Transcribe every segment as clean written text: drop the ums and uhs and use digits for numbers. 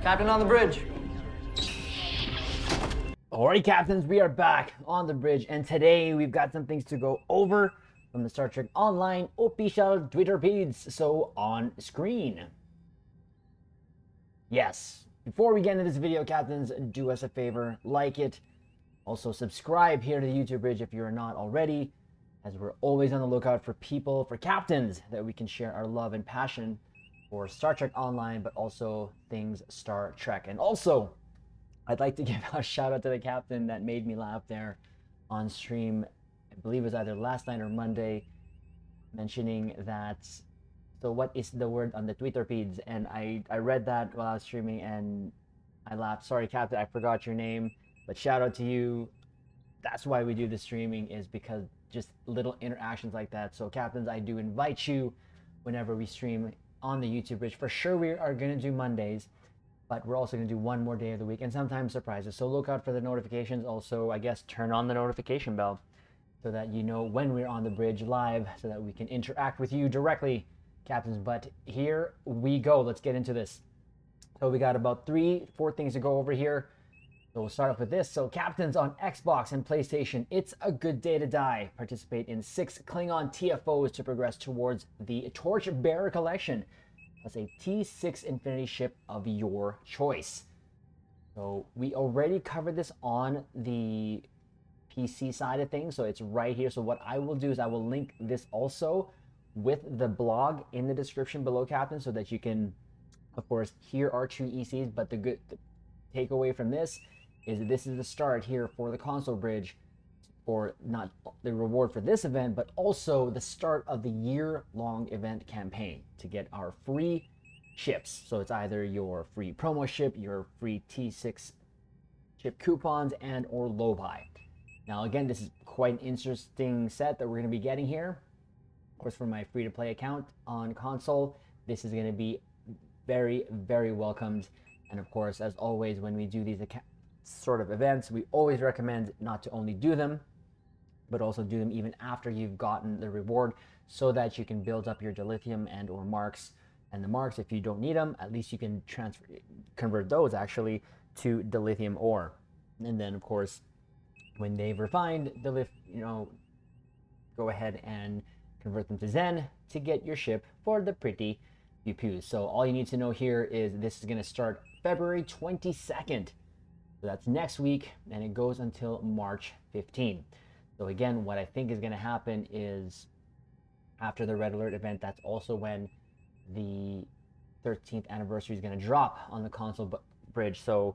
Captain on the bridge. Alright, captains, we are back on the bridge, and today we've got some things to go over from the Star Trek Online official Twitter feeds. So on screen. Yes. Before we get into this video, captains, do us a favor, like it. Also subscribe here to the YouTube bridge if you're not already, as we're always on the lookout for people, for captains, that we can share our love and passion for Star Trek Online, but also things Star Trek. And also, I'd like to give a shout out to the captain that made me laugh there on stream. I believe it was either last night or Monday, mentioning that, so what is the word on the Twitter feeds? And I read that while I was streaming and I laughed. Sorry, captain, I forgot your name, but shout out to you. That's why we do the streaming, is because just little interactions like that. So captains, I do invite you whenever we stream on the YouTube bridge. For sure we are going to do Mondays, but we're also going to do one more day of the week and sometimes surprises. So look out for the notifications. Also, I guess, turn on the notification bell so that you know when we're on the bridge live, so that we can interact with you directly, captains. But here we go. Let's get into this. So we got about 3-4 things to go over here. So we'll start off with this. So captains on Xbox and PlayStation, it's a good day to die. Participate in 6 Klingon TFOs to progress towards the Torchbearer Collection. That's a T6 Infinity ship of your choice. So we already covered this on the PC side of things, so it's right here. So what I will do is I will link this also with the blog in the description below, captain, so that you can, of course, hear our 2 ECs. But the takeaway from this is the start here for the console bridge, for not the reward for this event, but also the start of the year-long event campaign to get our free ships. So it's either your free promo ship, your free T6 ship coupons, and or low buy. Now again, this is quite an interesting set that we're going to be getting here. Of course, for my free-to-play account on console, this is going to be very, very welcomed. And of course, as always, when we do these sort of events, we always recommend not to only do them, but also do them even after you've gotten the reward, so that you can build up your dilithium and or marks. And the marks, if you don't need them, at least you can convert those actually to dilithium ore. And then of course, when they've refined the go ahead and convert them to Zen to get your ship for the pretty pew. So all you need to know here is this is going to start February 22nd. So that's next week, and it goes until March 15th. So again, what I think is going to happen is after the Red Alert event, that's also when the 13th anniversary is going to drop on the console bridge. So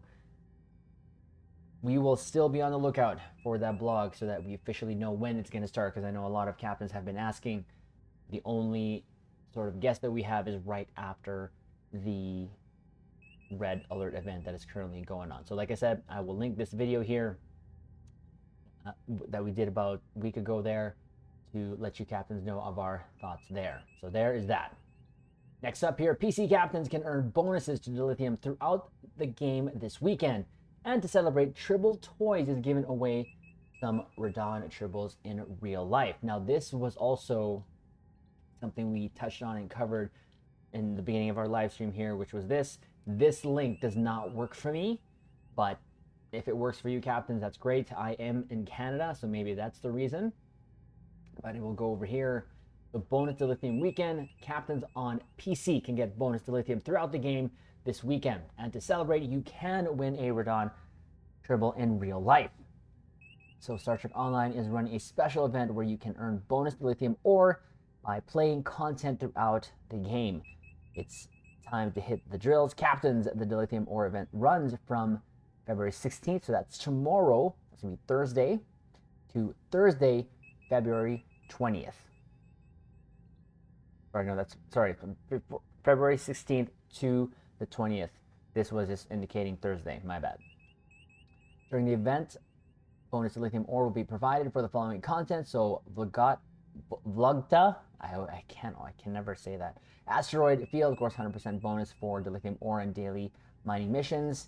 we will still be on the lookout for that blog so that we officially know when it's going to start, because I know a lot of captains have been asking. The only sort of guess that we have is right after the Red Alert event that is currently going on. So like I said, I will link this video here that we did about a week ago there to let you captains know of our thoughts there. So there is that. Next up here, PC captains can earn bonuses to Dilithium throughout the game this weekend. And to celebrate, Tribble Toys is giving away some Radon Tribbles in real life. Now this was also something we touched on and covered in the beginning of our live stream here, which was this. This link does not work for me, but if it works for you captains, that's great. I am in Canada, so maybe that's the reason. But it will go over here. The bonus Dilithium weekend. Captains on PC can get bonus Dilithium throughout the game this weekend. And to celebrate, you can win a Radon Tribble in real life. So Star Trek Online is running a special event where you can earn bonus Dilithium ore by playing content throughout the game. It's time to hit the drills. Captains, the Dilithium ore event runs from February 16th, so that's tomorrow. It's going to be Thursday, to Thursday, February 20th. Or no, from February 16th to the 20th. This was just indicating Thursday, my bad. During the event, bonus Dilithium ore will be provided for the following content. So Vlogta, I can never say that. Asteroid Field, of course, 100% bonus for Dilithium ore and daily mining missions.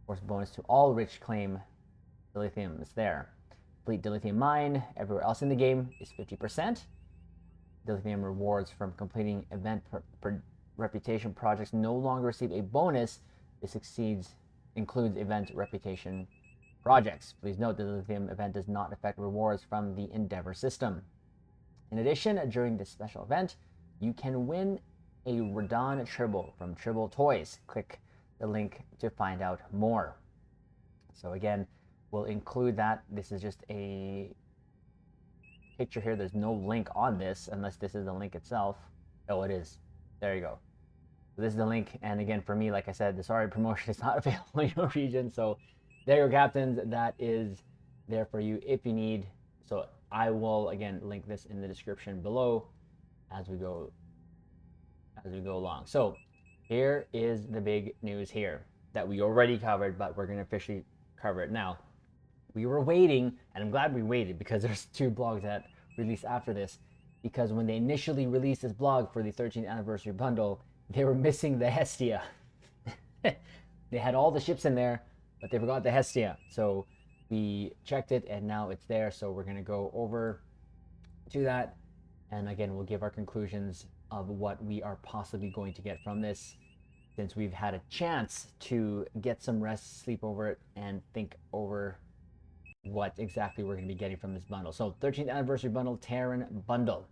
Of course, bonus to all rich claim Dilithium is there. Complete Dilithium mine everywhere else in the game is 50%. Dilithium rewards from completing event reputation projects no longer receive a bonus This includes event reputation projects. Please note the Dilithium event does not affect rewards from the Endeavor system. In addition, during this special event, you can win a Radon Tribble from Tribble Toys. Click the link to find out more. So again, we'll include that. This is just a picture here. There's no link on this unless this is the link itself. Oh, it is. There you go. So this is the link. And again, for me, like I said, the sorry promotion is not available in your region. So there you go, captains. That is there for you if you need. So I will again link this in the description below as we go along. So here is the big news here that we already covered, but we're going to officially cover it now. We were waiting, and I'm glad we waited because there's 2 blogs that released after this, because when they initially released this blog for the 13th anniversary bundle, they were missing the Hestia. They had all the ships in there, but they forgot the Hestia. So we checked it and now it's there. So we're going to go over to that, and again we'll give our conclusions of what we are possibly going to get from this, since we've had a chance to get some rest, sleep over it, and think over what exactly we're going to be getting from this bundle. So 13th anniversary bundle, Terran bundle.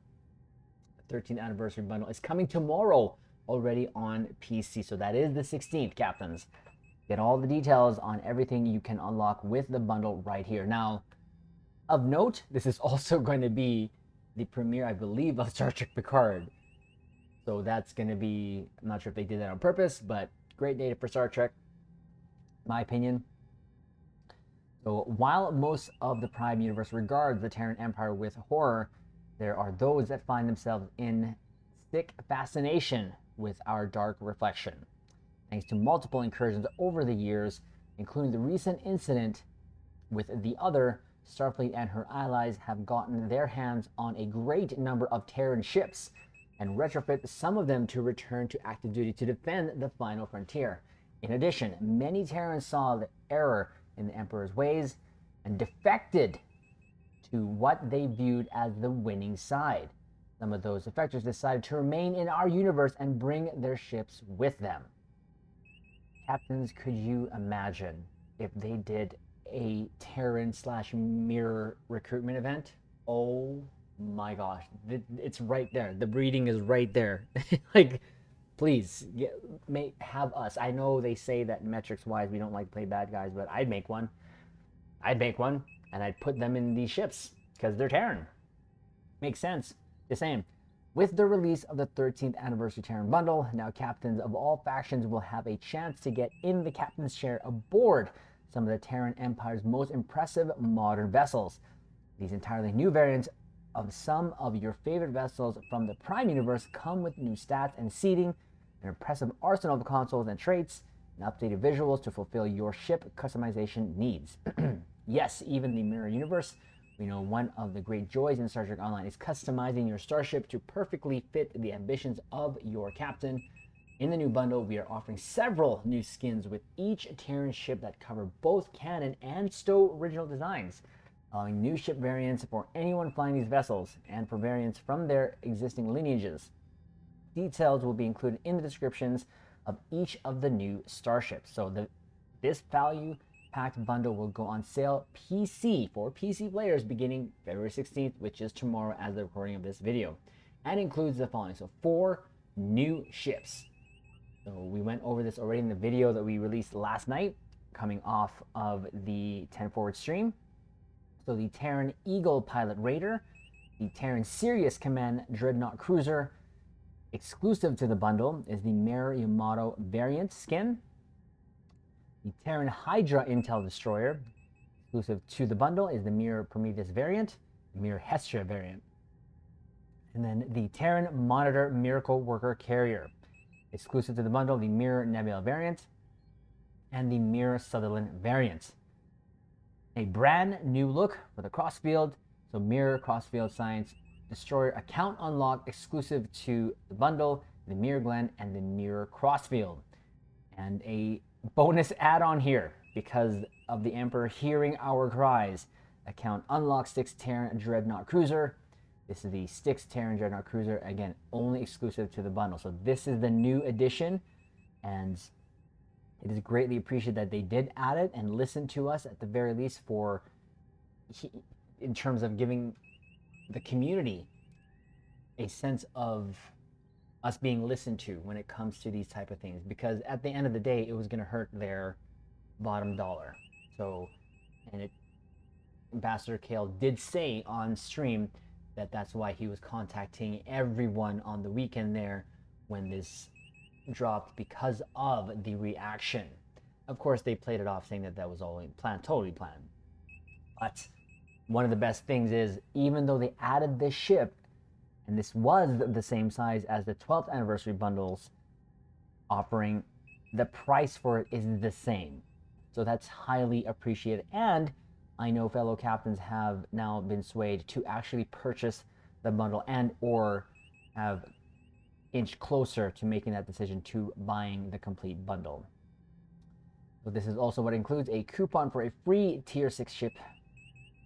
The 13th anniversary bundle is coming tomorrow already on PC. So that is the 16th, captains. Get all the details on everything you can unlock with the bundle right here. Now, of note, this is also going to be the premiere, I believe, of Star Trek Picard. So that's going to be, I'm not sure if they did that on purpose, but great data for Star Trek, my opinion. So while most of the Prime universe regards the Terran Empire with horror, there are those that find themselves in sick fascination with our dark reflection. Thanks to multiple incursions over the years, including the recent incident with the other, Starfleet and her allies have gotten their hands on a great number of Terran ships and retrofit some of them to return to active duty to defend the final frontier. In addition, many Terrans saw the error in the Emperor's ways and defected to what they viewed as the winning side. Some of those defectors decided to remain in our universe and bring their ships with them. Captains, could you imagine if they did a Terran/mirror recruitment event? Oh my gosh, it's right there. The breeding is right there. Like, please, have us. I know they say that metrics-wise we don't like to play bad guys, but I'd make one. I'd make one, and I'd put them in these ships because they're Terran. Makes sense. The same. With the release of the 13th anniversary Terran bundle, now captains of all factions will have a chance to get in the captain's chair aboard some of the Terran Empire's most impressive modern vessels. These entirely new variants of some of your favorite vessels from the Prime universe come with new stats and seating, an impressive arsenal of consoles and traits, and updated visuals to fulfill your ship customization needs. Yes, even the mirror universe. We know one of the great joys in Star Trek Online is customizing your starship to perfectly fit the ambitions of your captain. In the new bundle, we are offering several new skins with each Terran ship that cover both canon and STO original designs, allowing new ship variants for anyone flying these vessels and for variants from their existing lineages. Details will be included in the descriptions of each of the new starships. So this value-packed bundle will go on sale PC for PC players beginning February 16th, which is tomorrow as the recording of this video, and includes the following. So 4 new ships. So we went over this already in the video that we released last night, coming off of the 10 Forward stream. So the Terran Eagle Pilot Raider, the Terran Sirius Command Dreadnought Cruiser. Exclusive to the bundle is the Mirror Yamato variant skin. The Terran Hydra Intel Destroyer. Exclusive to the bundle is the Mirror Prometheus variant, the Mirror Hestia variant. And then the Terran Monitor Miracle Worker Carrier. Exclusive to the bundle, the Mirror Nebula variant and the Mirror Sutherland variant. A brand new look for the Crossfield, so Mirror Crossfield Science Destroyer account unlock exclusive to the bundle, the Mirror Glen and the Mirror Crossfield. And a bonus add-on here, because of the Emperor hearing our cries, account unlock Styx Terran Dreadnought Cruiser. This is the Styx Terran Dreadnought Cruiser, again, only exclusive to the bundle. So this is the new edition, and It is greatly appreciated that they did add it and listen to us at the very least for, in terms of giving the community a sense of us being listened to when it comes to these type of things, because at the end of the day, it was going to hurt their bottom dollar. So, and Ambassador Kale did say on stream that that's why he was contacting everyone on the weekend there when this dropped, because of the reaction. Of course, they played it off saying that that was all planned, totally planned. But one of the best things is, even though they added this ship, and this was the same size as the 12th anniversary bundles offering, the price for it is the same. So that's highly appreciated. And I know fellow captains have now been swayed to actually purchase the bundle and or have inched closer to making that decision to buying the complete bundle. So this is also what includes a coupon for a free tier 6 ship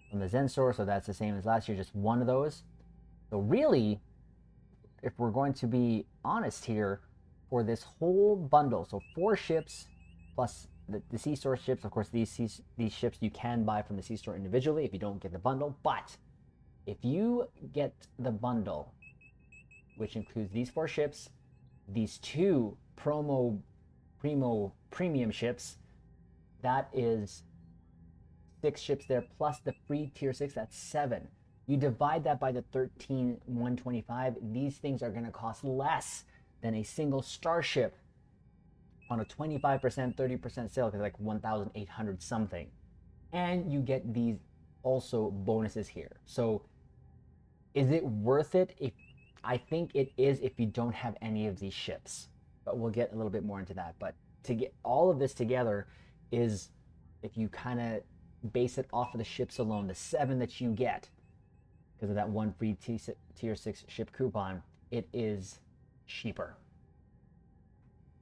from the Zen store. So that's the same as last year, just one of those. So really, if we're going to be honest here, for this whole bundle, so 4 ships plus the C-Store ships, of course these ships you can buy from the C-Store individually if you don't get the bundle, but if you get the bundle, which includes these 4 ships, these 2 premium ships, that is 6 ships there, plus the free tier 6, that's 7. You divide that by the 13,125, these things are going to cost less than a single starship on a 25%, 30% sale, because like 1,800 something. And you get these also bonuses here. So is it worth it? I think it is if you don't have any of these ships. But we'll get a little bit more into that. But to get all of this together is, if you kind of base it off of the ships alone, the 7 that you get, because of that one free tier 6 ship coupon, it is cheaper.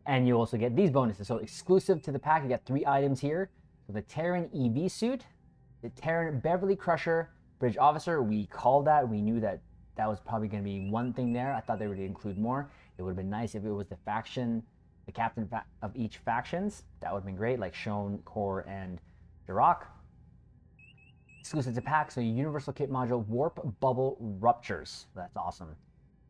And you also get these bonuses. So exclusive to the pack, you got 3 items here. So the Terran EV suit, the Terran Beverly Crusher Bridge Officer. We called that. We knew that that was probably going to be one thing there. I thought they would include more. It would have been nice if it was the faction, the captain of each factions. That would have been great, like Shone, Core, and Jirok. Exclusive to pack, so Universal Kit Module Warp Bubble Ruptures. That's awesome.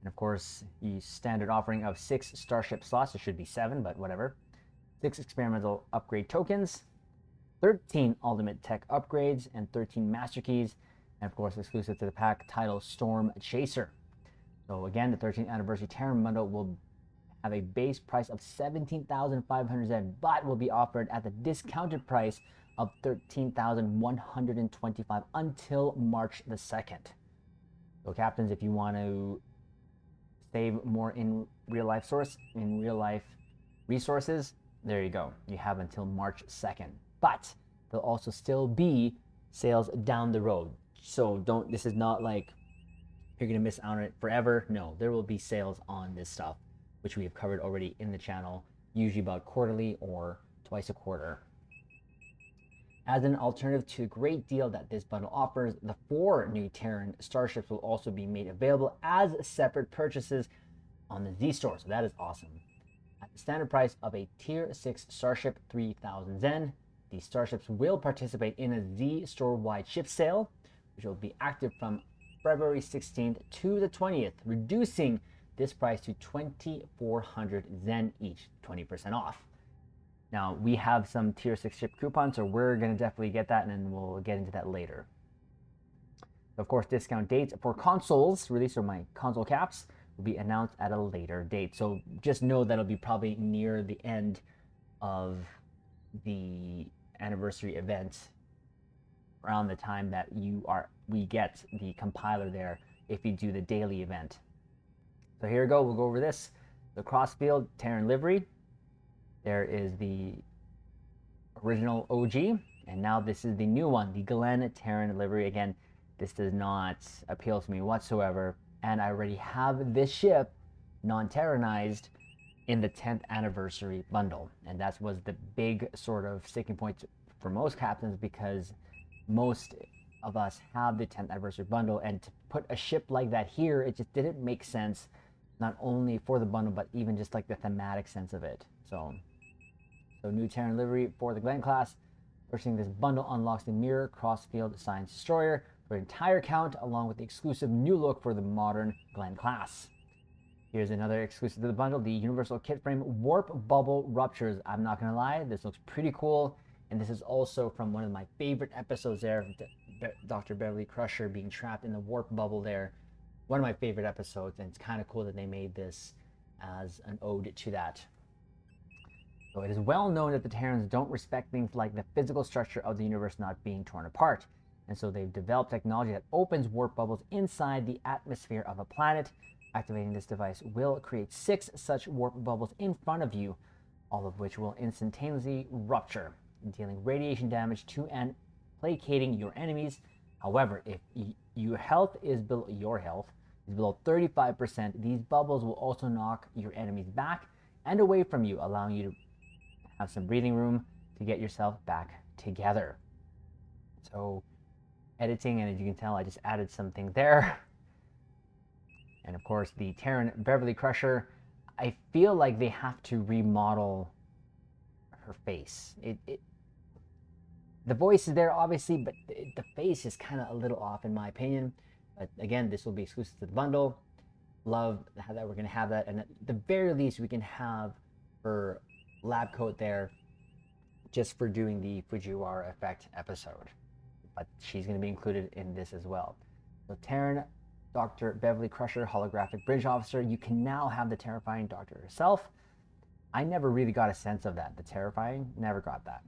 And of course, the standard offering of 6 starship slots. It should be 7, but whatever. 6 experimental upgrade tokens, 13 ultimate tech upgrades, and 13 master keys. And of course, exclusive to the pack, title Storm Chaser. So again, the 13th anniversary Terran bundle will have a base price of 17,500 Zen, but will be offered at the discounted price of 13,125 until March the 2nd. So captains, if you want to save more in real life resources, there you go. You have until March 2nd. But there'll also still be sales down the road. So this is not like you're going to miss out on it forever. No, there will be sales on this stuff, which we have covered already in the channel, usually about quarterly or twice a quarter. As an alternative to a great deal that this bundle offers, the 4 new Terran starships will also be made available as separate purchases on the Z-Store. So that is awesome. At the standard price of a Tier 6 starship, 3,000 Zen, these starships will participate in a Z-Store-wide ship sale, which will be active from February 16th to the 20th, reducing this price to 2,400 Zen each, 20% off. Now, we have some tier 6 ship coupons, so we're going to definitely get that, and then we'll get into that later. Of course, discount dates for consoles released, or my console caps, will be announced at a later date. So just know that it'll be probably near the end of the anniversary event, around the time that we get the compiler there if you do the daily event. So here we go, we'll go over this. The Crossfield Terran livery. There is the original OG, and now this is the new one, the Glen Terran livery. Again, this does not appeal to me whatsoever, and I already have this ship non-Terranized in the 10th anniversary bundle, and that was the big sort of sticking point for most captains, because most of us have the 10th anniversary bundle, and to put a ship like that here, it just didn't make sense, not only for the bundle, but even just like the thematic sense of it. So So new Terran livery for the Glenn class. Purchasing this bundle unlocks the Mirror Crossfield Science Destroyer for an entire count, along with the exclusive new look for the modern Glenn class. Here's another exclusive to the bundle, the Universal Kit Frame Warp Bubble Ruptures. I'm not going to lie, this looks pretty cool. And this is also from one of my favorite episodes there, Dr. Beverly Crusher being trapped in the warp bubble there. One of my favorite episodes, and it's kind of cool that they made this as an ode to that. So it is well known that the Terrans don't respect things like the physical structure of the universe not being torn apart. And so they've developed technology that opens warp bubbles inside the atmosphere of a planet. Activating this device will create 6 such warp bubbles in front of you, all of which will instantaneously rupture, dealing radiation damage to and placating your enemies. However, if your health is below 35%, these bubbles will also knock your enemies back and away from you, allowing you to have some breathing room to get yourself back together. So editing, and as you can tell, I just added something there. And of course, the Terran Beverly Crusher, I feel like they have to remodel her face. The voice is there, obviously, but the face is kind of a little off, in my opinion. But again, this will be exclusive to the bundle. Love how that we're going to have that. And at the very least, we can have her lab coat there just for doing the Fujiwara effect episode. But she's going to be included in this as well. So Terran Dr. Beverly Crusher, holographic bridge officer. You can now have the terrifying doctor herself. I never really got a sense of that. The terrifying, never got that.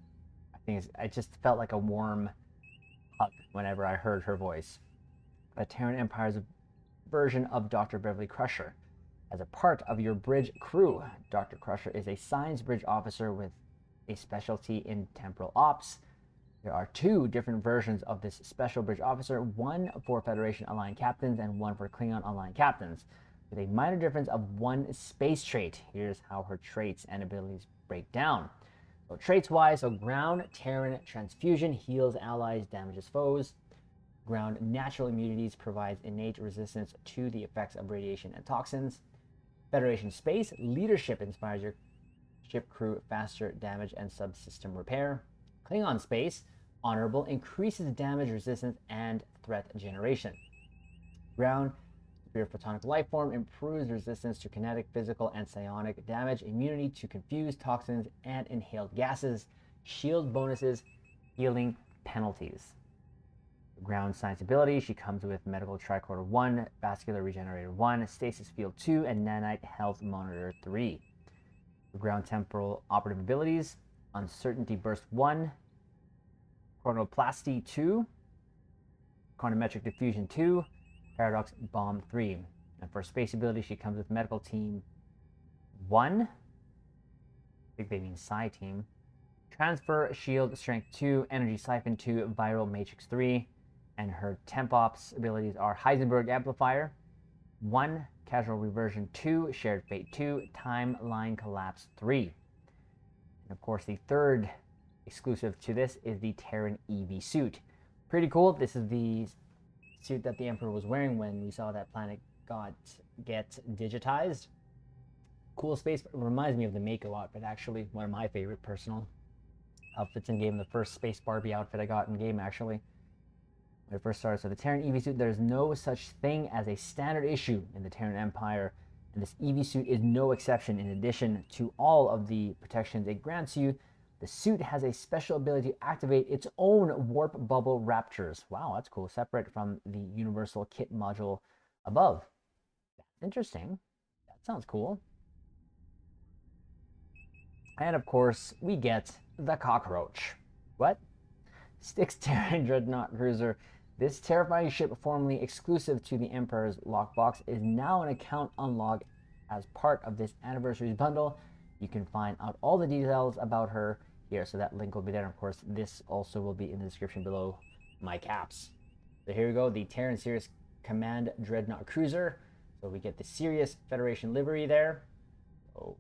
I just felt like a warm hug whenever I heard her voice. The Terran Empire's version of Dr. Beverly Crusher. As a part of your bridge crew, Dr. Crusher is a science bridge officer with a specialty in temporal ops. There are 2 different versions of this special bridge officer, one for Federation aligned captains and one for Klingon aligned captains, with a minor difference of 1 space trait. Here's how her traits and abilities break down. So traits-wise, so ground Terran transfusion heals allies, damages foes. Ground natural immunities provides innate resistance to the effects of radiation and toxins. Federation space leadership inspires your ship crew faster damage and subsystem repair. Klingon space honorable increases damage resistance and threat generation. Ground superior photonic life form improves resistance to kinetic, physical, and psionic damage, immunity to confused toxins and inhaled gases, shield bonuses, healing penalties. Ground science ability, she comes with medical tricorder 1, vascular regenerator 1, stasis field 2, and nanite health monitor 3. Ground temporal operative abilities, uncertainty burst 1, chronoplasty 2, chronometric diffusion 2, paradox bomb 3. And for space ability, she comes with medical team 1, I think they mean psi team, transfer shield strength 2, energy siphon 2, viral matrix 3. And her temp ops abilities are Heisenberg amplifier 1, casual reversion 2, shared fate 2, timeline collapse 3. And of course, the third exclusive to this is the Terran EV suit. Pretty cool. This is the suit that the Emperor was wearing when we saw that planet get digitized. Cool space. It reminds me of the Mako outfit, actually. One of my favorite personal outfits in game. The first Space Barbie outfit I got in game, actually, when it first started. So the Terran EV suit, there's no such thing as a standard issue in the Terran Empire, and this EV suit is no exception. In addition to all of the protections it grants you, the suit has a special ability to activate its own warp bubble raptures. Wow, that's cool. Separate from the universal kit module above. That's interesting. That sounds cool. And of course, we get the cockroach. What? Styx Terran Dreadnought Cruiser. This terrifying ship, formerly exclusive to the Emperor's lockbox, is now an account unlock as part of this Anniversaries bundle. You can find out all the details about her here, so that link will be there. And of course, this also will be in the description below my caps. So here we go, the Terran Sirius Command Dreadnought Cruiser. So we get the Sirius Federation livery there. So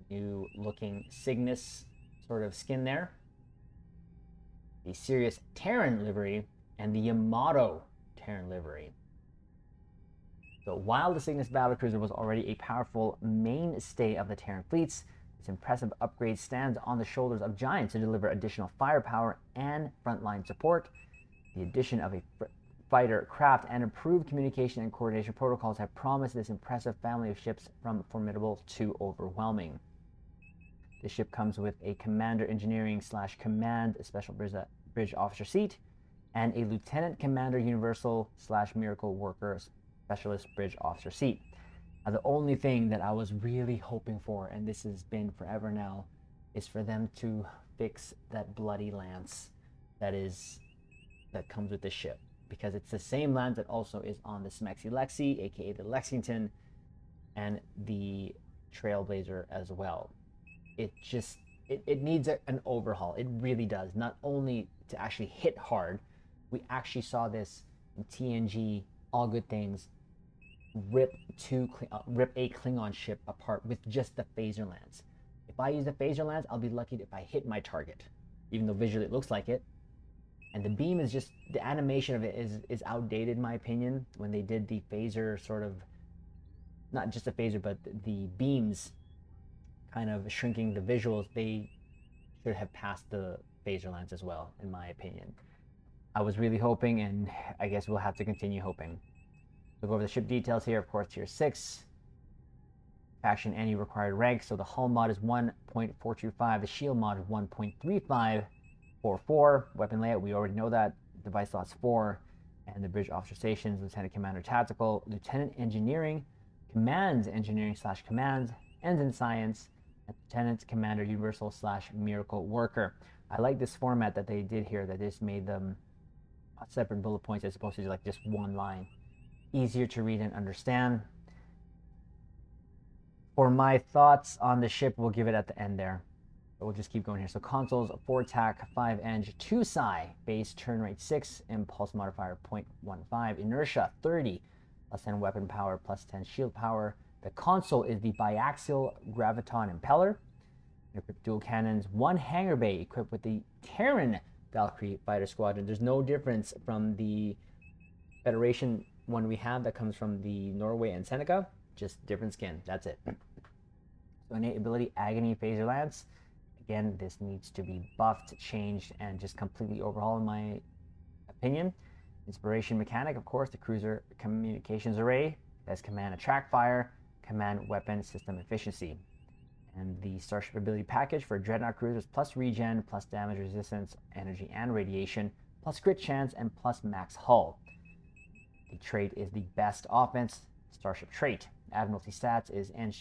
new looking Cygnus sort of skin there. The Sirius Terran livery and the Yamato Terran livery. So while the Cygnus battlecruiser was already a powerful mainstay of the Terran fleets, This impressive upgrade stands on the shoulders of giants to deliver additional firepower and frontline support. The addition of a fighter craft and improved communication and coordination protocols have promised this impressive family of ships from formidable to overwhelming. The ship comes with a commander engineering / command special bridge officer seat and a lieutenant commander universal / miracle worker specialist bridge officer seat. Now, the only thing that I was really hoping for, and this has been forever now, is for them to fix that bloody lance that comes with the ship, because it's the same lance that also is on the Smexy Lexi, aka the Lexington, and the Trailblazer as well. It needs an overhaul. It really does. Not only to actually hit hard, we actually saw this in TNG, All Good Things, rip a Klingon ship apart with just the phaser lance. If I use the phaser lance, I'll be lucky if I hit my target, even though visually it looks like it. And the beam is just, the animation of it is outdated in my opinion. When they did the phaser sort of, not just the phaser, but the beams kind of shrinking the visuals, they should have passed the phaser lance as well, in my opinion. I was really hoping, and I guess we'll have to continue hoping. We'll go over the ship details here. Of course, tier 6. Faction any required rank. So the hull mod is 1.425. The shield mod is 1.3544. Weapon layout, we already know that. Device slots 4. And the bridge officer stations, Lieutenant Commander Tactical, Lieutenant Engineering, Commands Engineering / Commands, Ensign Science, and Lieutenant Commander Universal / Miracle Worker. I like this format that they did here, that just made them separate bullet points as opposed to like just one line. Easier to read and understand. For my thoughts on the ship, we'll give it at the end there. But we'll just keep going here. So consoles, 4 TAC, 5 Eng, 2 Psi, base turn rate 6, impulse modifier 0.15, inertia 30, +10 weapon power, +10 shield power. The console is the biaxial graviton impeller. Equipped dual cannons, 1 hangar bay equipped with the Terran Valkyrie fighter squadron. There's no difference from the Federation one we have that comes from the Norway and Seneca, just different skin. That's it. So innate ability, Agony Phaser Lance. Again, this needs to be buffed, changed, and just completely overhauled in my opinion. Inspiration mechanic, of course, the cruiser communications array. That's command attract fire, command weapon system efficiency. And the Starship ability package for Dreadnought cruisers, plus regen, plus damage resistance, energy and radiation, plus crit chance, and plus max hull. The trait is the best offense Starship trait. Admiralty stats is Eng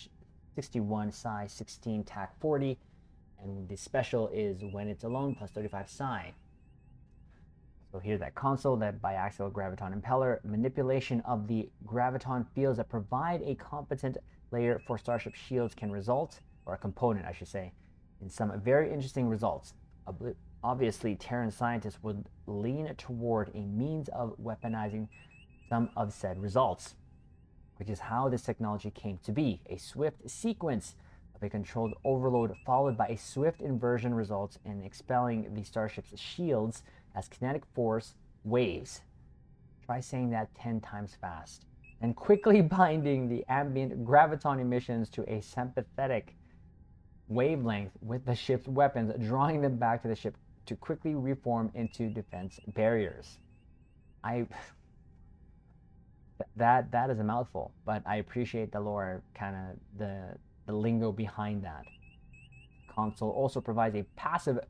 61, Psi 16, TAC 40, and the special is when it's alone, plus 35 Psi. So here's that console, that biaxial graviton impeller, manipulation of the graviton fields that provide a competent layer for Starship shields can result, or a component I should say, in some very interesting results. Obviously, Terran scientists would lean toward a means of weaponizing some of said results, which is how this technology came to be. A swift sequence of a controlled overload followed by a swift inversion results in expelling the Starship's shields as kinetic force waves. Try saying that 10 times fast. And quickly binding the ambient graviton emissions to a sympathetic wavelength with the ship's weapons, drawing them back to the ship to quickly reform into defense barriers. That is a mouthful, but I appreciate the lore, kind of the lingo behind that. Console also provides a passive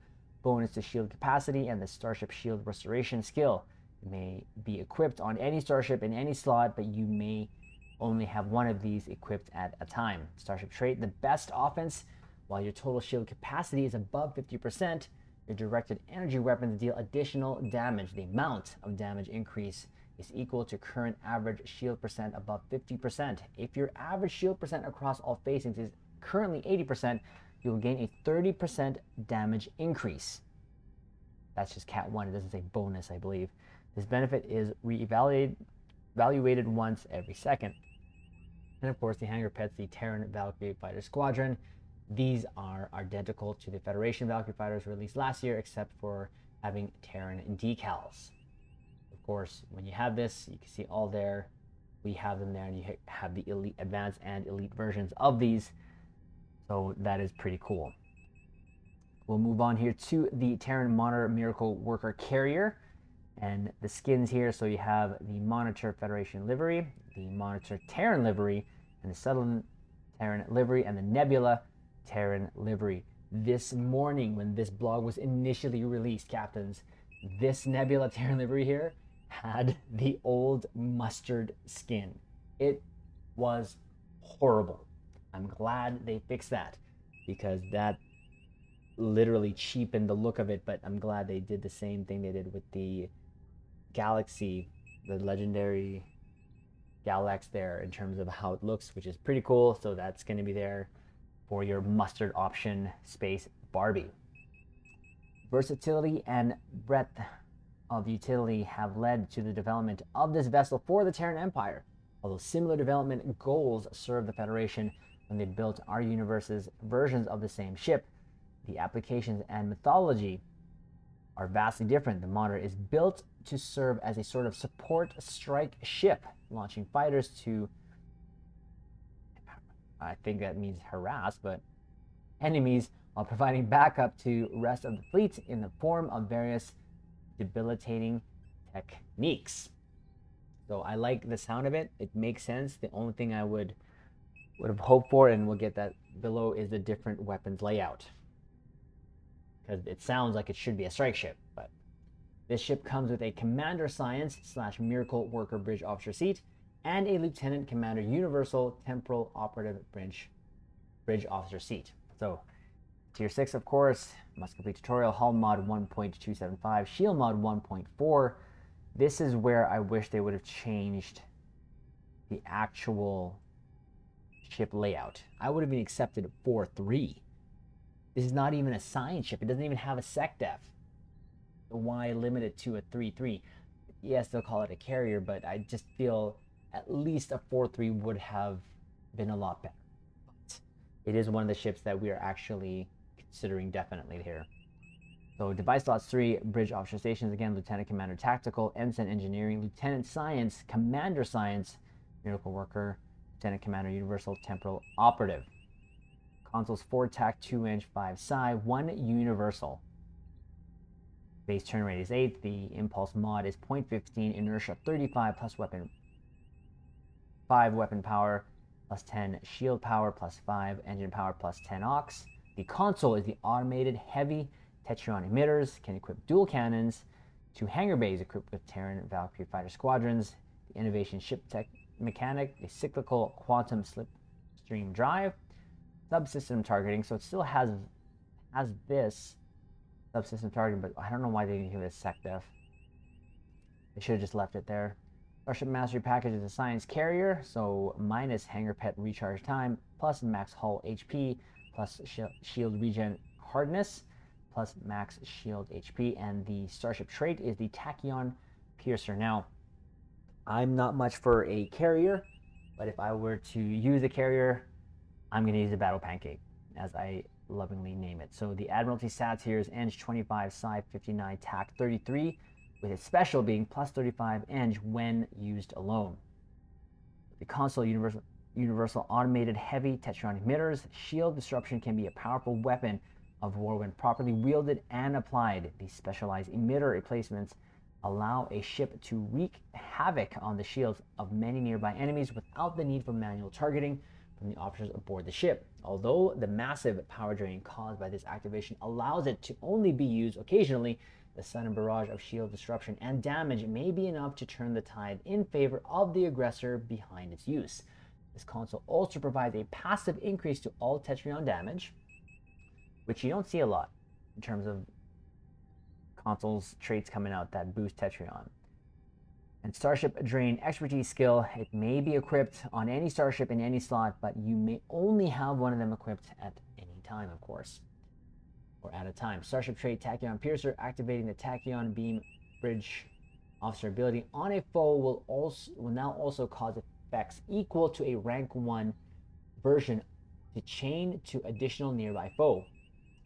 bonus to shield capacity and the Starship shield restoration skill. It may be equipped on any Starship in any slot, but you may only have one of these equipped at a time. Starship trait, the best offense. While your total shield capacity is above 50%, your directed energy weapons deal additional damage. The amount of damage increase is equal to current average shield percent above 50%. If your average shield percent across all facings is currently 80%, you will gain a 30% damage increase. That's just Cat 1. It doesn't say bonus, I believe. This benefit is evaluated once every second. And of course, the hangar pets, the Terran Valkyrie Fighter Squadron. These are identical to the Federation Valkyrie Fighters released last year, except for having Terran decals. Of course, when you have this, you can see all there. We have them there, and you have the elite, advanced, and elite versions of these. So that is pretty cool. We'll move on here to the Terran Monitor Miracle Worker Carrier and the skins here. So you have the Monitor Federation livery, the Monitor Terran livery, and the Subtle Terran livery, and the Nebula Terran livery. This morning, when this blog was initially released, Captains, this Nebula Terran livery here had the old mustard skin. It was horrible. I'm glad they fixed that, because that literally cheapened the look of it, but I'm glad they did the same thing they did with the Galaxy, the legendary Galax there, in terms of how it looks, which is pretty cool. So that's going to be there for your mustard option Space Barbie. Versatility and breadth of utility have led to the development of this vessel for the Terran Empire. Although similar development goals served the Federation when they built our universe's versions of the same ship, the applications and mythology are vastly different. The Monitor is built to serve as a sort of support strike ship, launching fighters to, I think that means harass, but enemies, while providing backup to rest of the fleet in the form of various debilitating techniques. So I like the sound of it. It makes sense. The only thing I would have hoped for, and we'll get that below, is the different weapons layout, because it sounds like it should be a strike ship. But this ship comes with a Commander Science / Miracle Worker Bridge Officer seat and a Lieutenant Commander Universal Temporal Operative Bridge Officer seat. So Tier 6, of course, must complete tutorial, hull mod 1.275, shield mod 1.4. This is where I wish they would have changed the actual ship layout. I would have been accepted 4.3. This is not even a science ship. It doesn't even have a sec def. So why limit it to a 3.3? Yes, they'll call it a carrier, but I just feel at least a 4.3 would have been a lot better. But it is one of the ships that we are actually considering definitely here. So device slots 3, bridge officer stations, again, Lieutenant Commander Tactical, Ensign Engineering, Lieutenant Science, Commander Science, Miracle Worker, Lieutenant Commander Universal Temporal Operative. Consoles 4 TAC, 2 inch, 5 psi, 1 universal. Base turn rate is 8. The impulse mod is 0.15, inertia 35 plus weapon 5 weapon power plus 10 shield power plus 5 engine power plus 10 aux. The console is the automated heavy Tetrion emitters, can equip dual cannons, 2 hangar bays equipped with Terran Valkyrie fighter squadrons, the innovation ship tech mechanic, the cyclical quantum slipstream drive, subsystem targeting. So it still has this subsystem targeting, but I don't know why they didn't give it a sec def. They should have just left it there. Starship Mastery Package is a science carrier, so minus hangar pet recharge time, plus max hull HP, plus shield regen hardness, plus max shield HP, and the starship trait is the Tachyon Piercer. Now, I'm not much for a carrier, but if I were to use a carrier, I'm going to use a Battle Pancake, as I lovingly name it. So the Admiralty stats here is Eng 25, Psi 59, TAC 33, with its special being plus 35 Eng when used alone. The console universal automated heavy Tetrion emitters. Shield disruption can be a powerful weapon of war when properly wielded and applied. These specialized emitter replacements allow a ship to wreak havoc on the shields of many nearby enemies without the need for manual targeting from the officers aboard the ship. Although the massive power drain caused by this activation allows it to only be used occasionally, the sudden barrage of shield disruption and damage may be enough to turn the tide in favor of the aggressor behind its use. This console also provides a passive increase to all Tetrion damage, which you don't see a lot in terms of consoles traits coming out that boost Tetrion. And Starship Drain Expertise skill, it may be equipped on any starship in any slot, but you may only have one of them equipped at any time, of course, or at a time. Starship trait Tachyon Piercer, activating the Tachyon Beam Bridge Officer ability on a foe will now also cause effects equal to a rank 1 version to chain to additional nearby foe.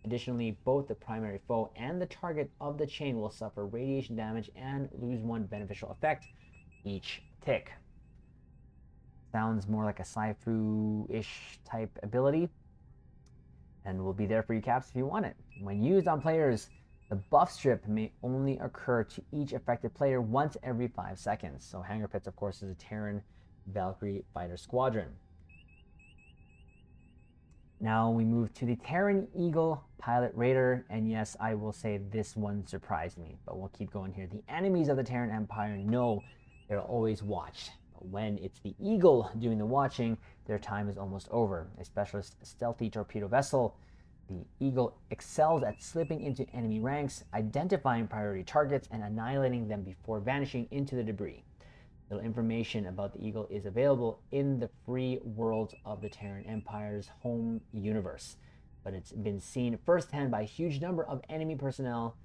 Additionally, both the primary foe and the target of the chain will suffer radiation damage and lose 1 beneficial effect each tick. Sounds more like a Saifu-ish type ability. and will be there for you, Caps, if you want it. When used on players, the buff strip may only occur to each affected player once every 5 seconds. So Hangar Pits, of course, is a Terran Valkyrie fighter squadron. Now we move to the Terran Eagle Pilot Raider, and yes, I will say this one surprised me, but we'll keep going here. The enemies of the Terran Empire know they're always watched. But when it's the Eagle doing the watching, their time is almost over. A specialist stealthy torpedo vessel, the Eagle excels at slipping into enemy ranks, identifying priority targets, and annihilating them before vanishing into the debris. Little information about the Eagle is available in the free worlds of the Terran Empire's home universe, but it's been seen firsthand by a huge number of enemy personnel.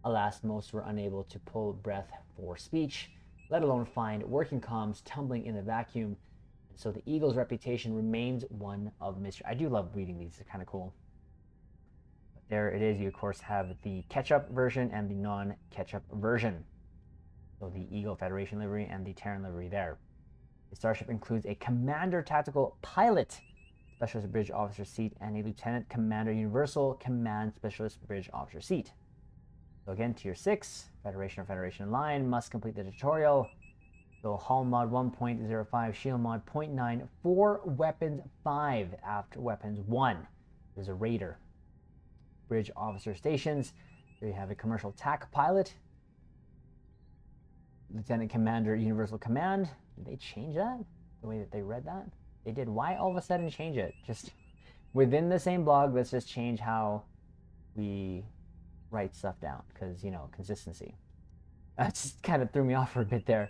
Alas, most were unable to pull breath for speech, let alone find working comms, tumbling in the vacuum. And so the Eagle's reputation remains one of mystery. I do love reading these, they're kind of cool. But there it is. You, of course, have the catch-up version and the non-catch-up version. So the Eagle Federation livery and the Terran livery there. The starship includes a Commander Tactical Pilot Specialist Bridge Officer seat and a Lieutenant Commander Universal Command Specialist Bridge Officer seat. So again, Tier 6, Federation or Federation line, must complete the tutorial. So Hull Mod 1.05, Shield Mod 0.9, for Weapons 5 after Weapons 1. There's a Raider. Bridge Officer stations. There you have a Commercial TAC Pilot. Lieutenant Commander Universal Command. Did they change that? The way that they read that? They did. Why all of a sudden change it? Just within the same blog, let's just change how we write stuff down. Because, you know, consistency. That just kind of threw me off for a bit there.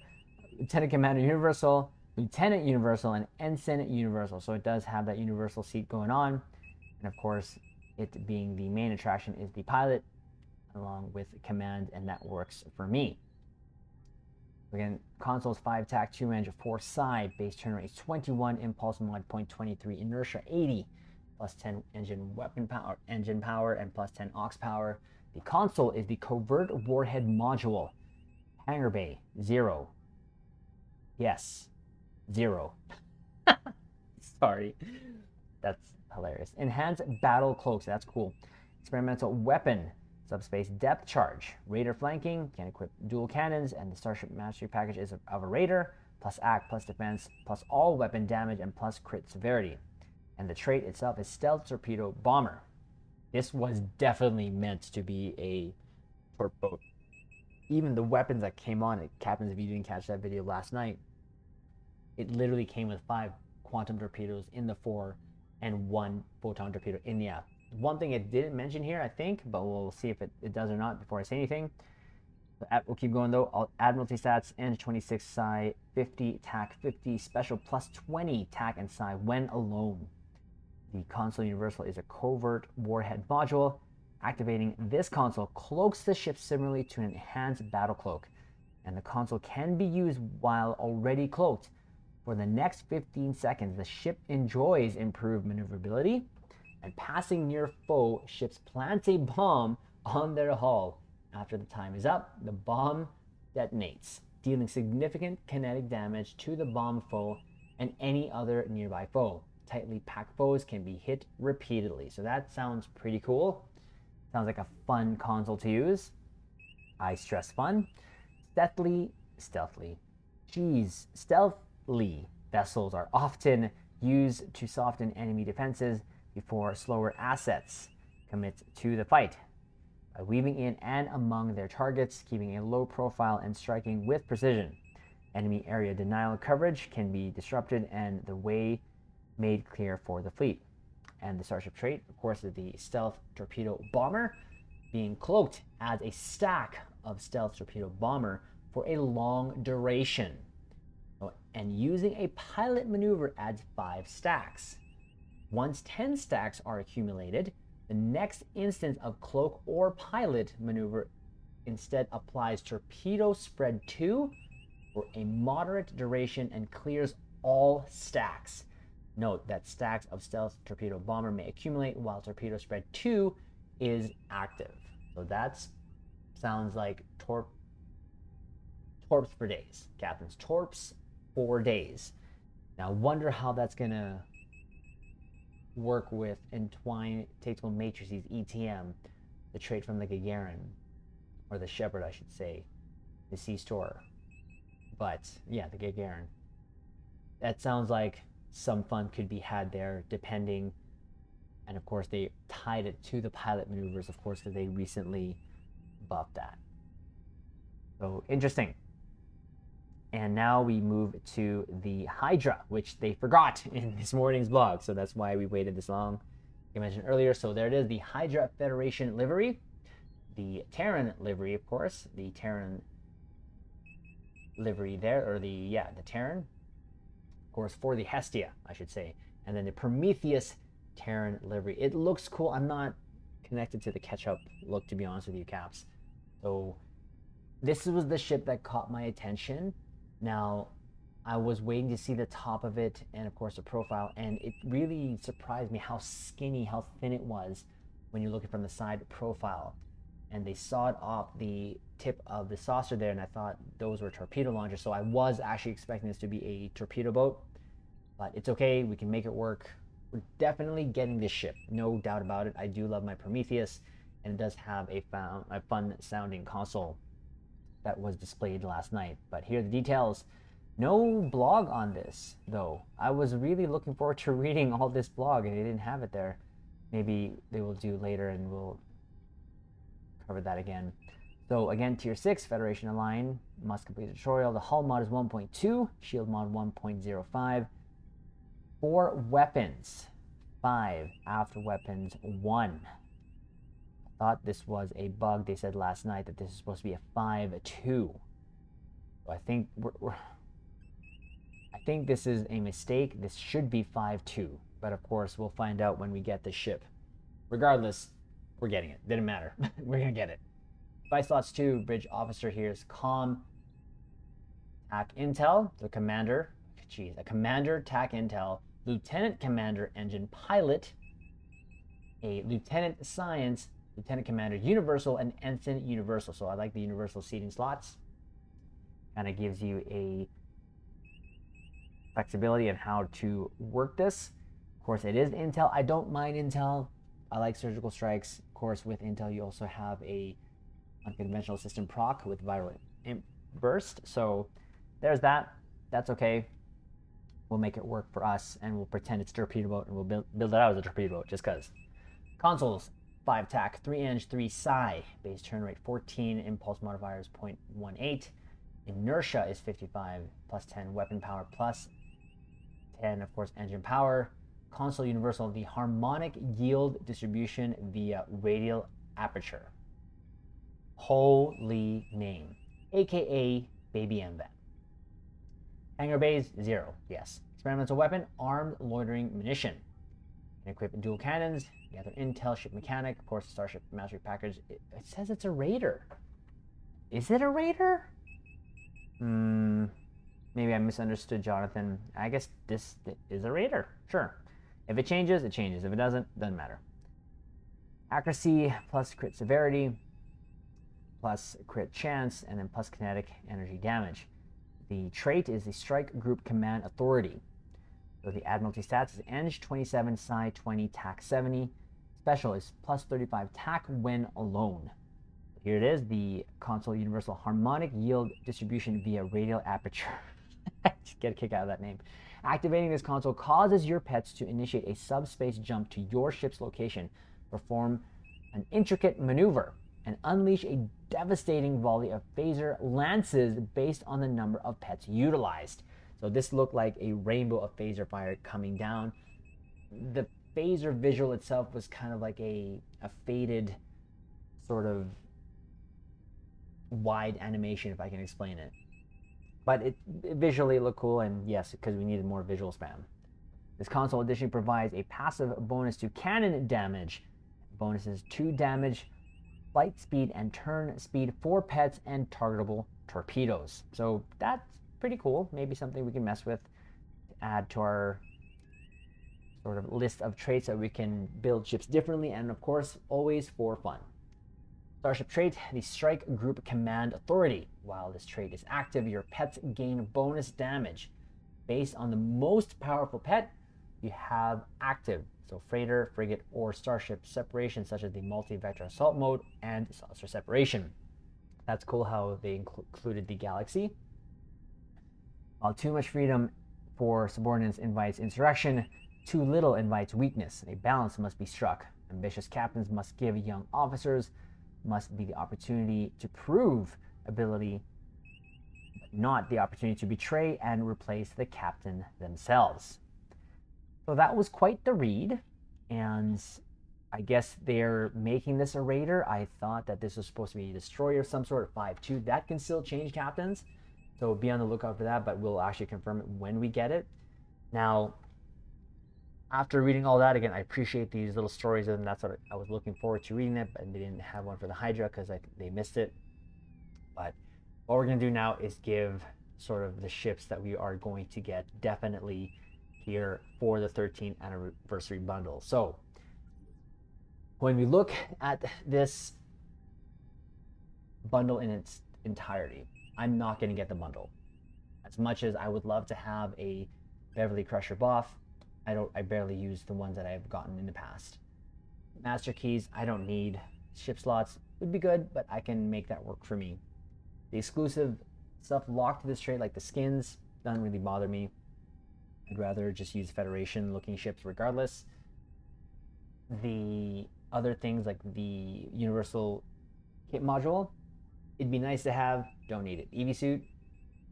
Lieutenant Commander Universal, Lieutenant Universal, and Ensign Universal. So it does have that Universal seat going on. And of course, it being the main attraction is the pilot, along with command, and that works for me. Again, consoles 5 TAC, 2 range, 4 side, base turn rate 21, impulse mod 0.23, inertia 80, plus 10 engine power, and plus 10 aux power. The console is the covert warhead module. Hangar bay 0. Yes, 0. Sorry, that's hilarious. Enhanced battle cloaks, that's cool. Experimental weapon. Subspace depth charge. Raider flanking, can equip dual cannons, and the Starship Mastery package is of a Raider, plus act, plus defense, plus all weapon damage, and plus crit severity. And the trait itself is Stealth Torpedo Bomber. This was definitely meant to be a torpedo. Even the weapons that came on it, Captains, if you didn't catch that video last night, it literally came with 5 quantum torpedoes in the fore and 1 photon torpedo in the aft. One thing it didn't mention here, I think, but we'll see if it does or not before I say anything. We'll keep going though. Admiralty stats, Eng 26 psi, 50 TAC, 50 special, plus 20 TAC and psi when alone. The console universal is a covert warhead module. Activating this console cloaks the ship similarly to an enhanced battle cloak, and the console can be used while already cloaked. For the next 15 seconds, the ship enjoys improved maneuverability, and passing near foe ships plants a bomb on their hull. After the time is up, the bomb detonates, dealing significant kinetic damage to the bomb foe and any other nearby foe. Tightly packed foes can be hit repeatedly. So that sounds pretty cool. Sounds like a fun console to use. I stress fun. Stealthily vessels are often used to soften enemy defenses before slower assets commit to the fight. By weaving in and among their targets, keeping a low profile and striking with precision, enemy area denial coverage can be disrupted and the way made clear for the fleet. And the Starship trait, of course, is the Stealth Torpedo Bomber. Being cloaked adds a stack of Stealth Torpedo Bomber for a long duration. And using a pilot maneuver adds 5 stacks. Once 10 stacks are accumulated, the next instance of cloak or pilot maneuver instead applies Torpedo Spread 2 for a moderate duration and clears all stacks. Note that stacks of Stealth Torpedo Bomber may accumulate while Torpedo Spread 2 is active. So that sounds like torps for days, Captains. Torps for days. Now, wonder how that's gonna work with entwine tactical matrices, ETM, the trait from the Gagarin, or the Shepherd, I should say, the Sea Store. But yeah, the Gagarin. That sounds like some fun could be had there, depending. And of course, they tied it to the pilot maneuvers, of course, because they recently buffed that. So interesting. And now we move to the Hydra, which they forgot in this morning's blog. So that's why we waited this long. Like I mentioned earlier. So there it is, the Hydra Federation livery. The Terran livery, of course. The Terran livery there, or the Terran. Of course, for the Hestia, I should say. And then the Prometheus Terran livery. It looks cool. I'm not connected to the catch-up look, to be honest with you, Caps. So this was the ship that caught my attention. Now, I was waiting to see the top of it and, of course, the profile, and it really surprised me how skinny, how thin it was when you're looking from the side profile. And they sawed off the tip of the saucer there, and I thought those were torpedo launchers, so I was actually expecting this to be a torpedo boat. But it's okay, we can make it work. We're definitely getting this ship, no doubt about it. I do love my Prometheus, and it does have a fun-sounding console that was displayed last night. But here are the details. No blog on this, though. I was really looking forward to reading all this blog, and they didn't have it there. Maybe they will do later, and we'll cover that again. So again, Tier 6, Federation Align, must complete the tutorial. The hull mod is 1.2, shield mod 1.05. 4 weapons, 5 after weapons, 1. Thought this was a bug. They said last night that this is supposed to be a 5.2. So I think I think this is a mistake. This should be 5.2, but of course we'll find out when we get the ship. Regardless, we're getting it. Didn't matter. We're gonna get it. 5 slots 2. Bridge officer here is comm, TAC intel. The commander. Geez, a commander, TAC intel. Lieutenant commander, engine pilot. A lieutenant science. Lieutenant Commander Universal, and Ensign Universal. So I like the Universal seating slots. Kind of gives you a flexibility on how to work this. Of course, it is Intel. I don't mind Intel. I like surgical strikes. Of course, with Intel, you also have a unconventional system proc with viral burst. So there's that. That's okay. We'll make it work for us, and we'll pretend it's a torpedo boat, and we'll build it out as a torpedo boat just because. Consoles. 5 TAC, 3 Eng, 3 Psi. Base turn rate 14, impulse modifier is 0.18. Inertia is 55, plus 10 weapon power, plus 10, of course, engine power. Console universal, the harmonic yield distribution via radial aperture. Holy name. AKA Baby MVAT. Hangar bays, 0, yes. Experimental weapon, armed loitering munition. Can equip dual cannons. Gather intel, ship mechanic, of course, Starship Mastery Package. It says it's a Raider. Is it a Raider? Maybe I misunderstood Jonathan. I guess this is a Raider. Sure. If it changes, it changes. If it doesn't matter. Accuracy plus crit severity plus crit chance, and then plus kinetic energy damage. The trait is the Strike Group Command Authority. So the Admiralty stats is Eng 27, Psi 20, TAC 70. Special is plus 35 TAC when alone. Here it is, the console universal harmonic yield distribution via radial aperture. Just get a kick out of that name. Activating this console causes your pets to initiate a subspace jump to your ship's location, perform an intricate maneuver, and unleash a devastating volley of phaser lances based on the number of pets utilized. So this looked like a rainbow of phaser fire coming down. The phaser visual itself was kind of like a faded sort of wide animation, if I can explain it. But it visually looked cool, and yes, because we needed more visual spam. This console additionally provides a passive bonus to cannon damage. Bonuses 2 damage, flight speed, and turn speed for pets and targetable torpedoes. So that's pretty cool. Maybe something we can mess with to add to our sort of list of traits that we can build ships differently, and of course, always for fun. Starship trait, the Strike Group Command Authority. While this trait is active, your pets gain bonus damage based on the most powerful pet you have active, so freighter, frigate, or starship separation, such as the multi-vector assault mode and saucer separation. That's cool how they included the galaxy. While too much freedom for subordinates invites insurrection, too little invites weakness. A balance must be struck. Ambitious captains must give young officers must be the opportunity to prove ability, but not the opportunity to betray and replace the captain themselves. So that was quite the read, and I guess they're making this a raider. I thought that this was supposed to be a destroyer of some sort, 5-2. That can still change captains, so be on the lookout for that, but we'll actually confirm it when we get it. Now, after reading all that, again, I appreciate these little stories, and that's what I was looking forward to reading it, but they didn't have one for the Hydra because they missed it. But what we're going to do now is give sort of the ships that we are going to get definitely here for the 13th anniversary bundle. So when we look at this bundle in its entirety, I'm not going to get the bundle. As much as I would love to have a Beverly Crusher buff, I barely use the ones that I've gotten in the past. Master keys, I don't need. Ship slots would be good, but I can make that work for me. The exclusive stuff locked to this trait, like the skins, doesn't really bother me. I'd rather just use Federation looking ships regardless. The other things like the universal kit module, it'd be nice to have, don't need it. EV suit,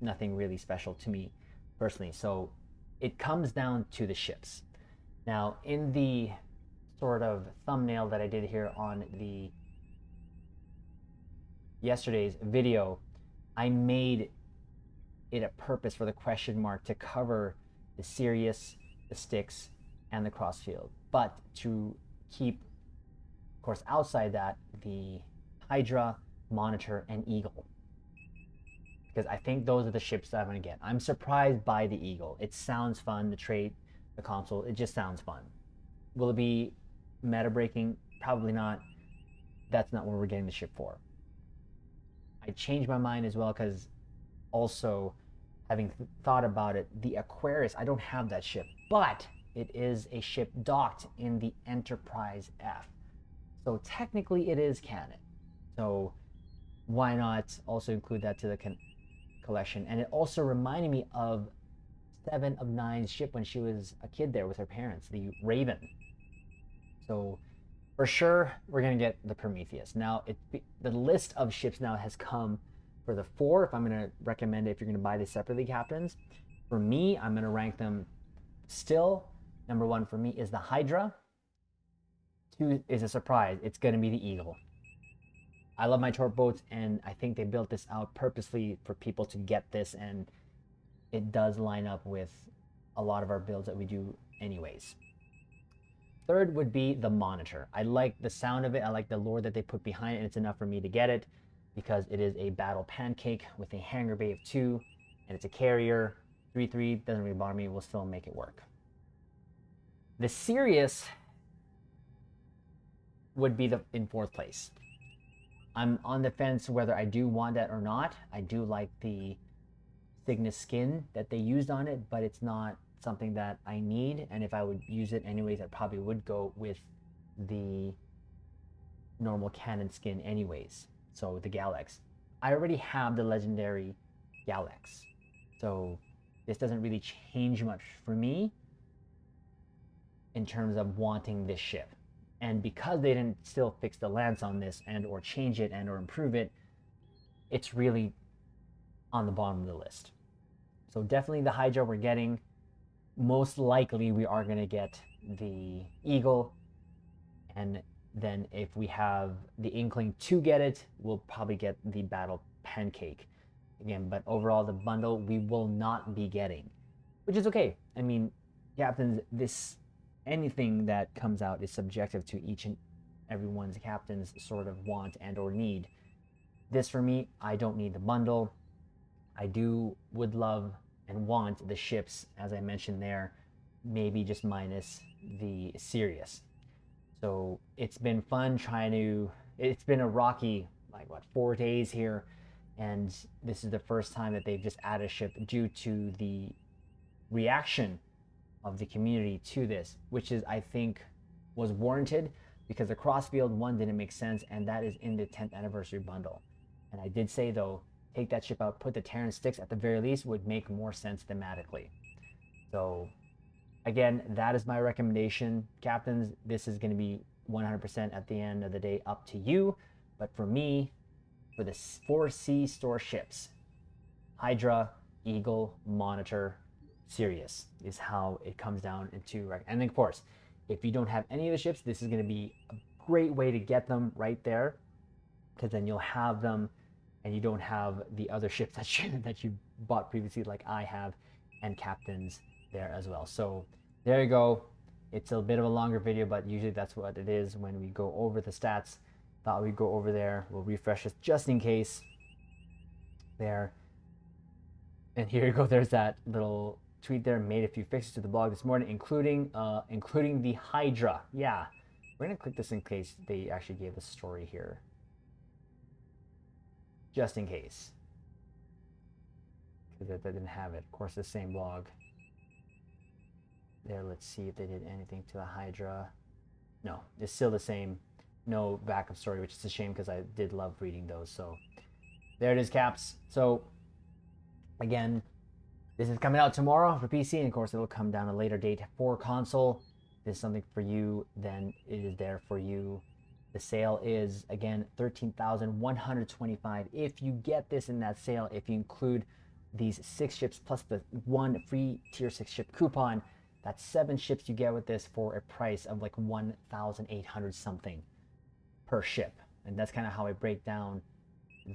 nothing really special to me personally. So it comes down to the ships. Now, in the sort of thumbnail that I did here on the yesterday's video, I made it a purpose for the question mark to cover the Sirius, the Styx, and the Crossfield, but to keep, of course, outside that, the Hydra, Monitor, and Eagle. Because I think those are the ships that I'm going to get. I'm surprised by the Eagle. It sounds fun, the trait, the console, it just sounds fun. Will it be meta breaking? Probably not. That's not what we're getting the ship for. I changed my mind as well because also having thought about it, the Aquarius, I don't have that ship, but it is a ship docked in the Enterprise F. So technically it is canon. So why not also include that to the collection? And it also reminded me of 7 of 9's ship when she was a kid there with her parents, the Raven. So for sure, we're going to get the Prometheus. Now, the list of ships now has come for the 4, if I'm going to recommend it, if you're going to buy these separately, captains. For me, I'm going to rank them still. Number 1 for me is the Hydra. 2 is a surprise. It's going to be the Eagle. I love my torp boats, and I think they built this out purposely for people to get this, and it does line up with a lot of our builds that we do anyways. 3rd would be the Monitor. I like the sound of it. I like the lore that they put behind it, and it's enough for me to get it because it is a battle pancake with a hangar bay of 2, and it's a carrier. 3-3 doesn't really bother me. We'll still make it work. The Sirius would be in 4th place. I'm on the fence whether I do want that or not. I do like the Cygnus skin that they used on it, but it's not something that I need, and if I would use it anyways, I probably would go with the normal canon skin anyways. So the Galax. I already have the legendary Galax, so this doesn't really change much for me in terms of wanting this ship. And because they didn't still fix the lance on this and or change it and or improve it, it's really on the bottom of the list. So definitely the Hydra we're getting. Most likely we are going to get the Eagle, and then if we have the inkling to get it, we'll probably get the Battle Pancake again. But overall, the bundle we will not be getting, which is okay. I mean, captains, anything that comes out is subjective to each and everyone's captain's sort of want and or need. This for me, I don't need the bundle. I would love and want the ships, as I mentioned there, maybe just minus the Sirius. So it's been fun it's been a rocky, 4 days here, and this is the first time that they've just added a ship due to the reaction of the community to this, which is, I think, was warranted because the crossfield one didn't make sense, and that is in the 10th anniversary bundle. And I did say, though, take that ship out, put the Terran sticks at the very least, would make more sense thematically. So again, that is my recommendation. Captains, this is going to be 100% at the end of the day up to you. But for me, for the 4C store ships, Hydra, Eagle, Monitor, Sirius is how it comes down into. And then, of course, if you don't have any of the ships, this is going to be a great way to get them right there, because then you'll have them and you don't have the other ships that you bought previously, like I have, and captains there as well. So there you go. It's a bit of a longer video, but usually that's what it is when we go over the stats. Thought we'd go over there. We'll refresh this just in case there. And here you go. There's that little tweet there. Made a few fixes to the blog this morning, including the Hydra. Yeah, we're gonna click this in case they actually gave a story here, just in case, because they didn't have it. Of course, the same blog there. Let's see if they did anything to the Hydra. No, it's still the same. No backup story, which is a shame because I did love reading those. So there it is, Caps. So again, this is coming out tomorrow for PC, and of course it'll come down a later date for console. If there's something for you, then it is there for you. The sale is, again, $13,125 if you get this in that sale. If you include these 6 ships plus the 1 free tier 6 ship coupon, that's 7 ships you get with this for a price of like 1,800 something per ship. And that's kind of how I break down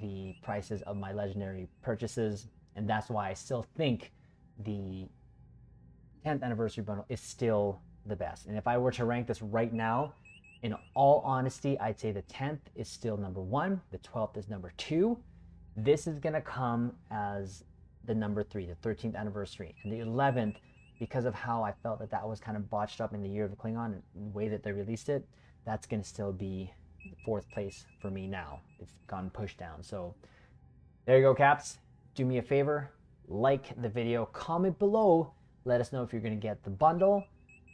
the prices of my legendary purchases. And that's why I still think the 10th anniversary bundle is still the best. And if I were to rank this right now, in all honesty, I'd say the 10th is still number 1. The 12th is number 2. This is going to come as the number 3, the 13th anniversary. And the 11th, because of how I felt that was kind of botched up in the Year of the Klingon and the way that they released it, that's going to still be 4th place for me now. It's gotten pushed down. So there you go, Caps. Do me a favor, like the video, comment below, let us know if you're going to get the bundle,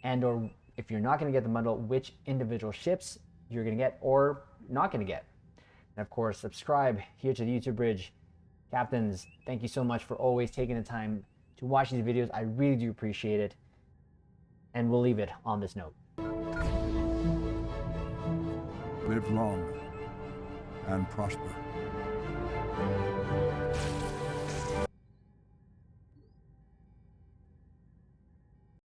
and or if you're not going to get the bundle, which individual ships you're going to get or not going to get. And of course, subscribe here to the YouTube Bridge. Captains, thank you so much for always taking the time to watch these videos. I really do appreciate it. And we'll leave it on this note. Live long and prosper.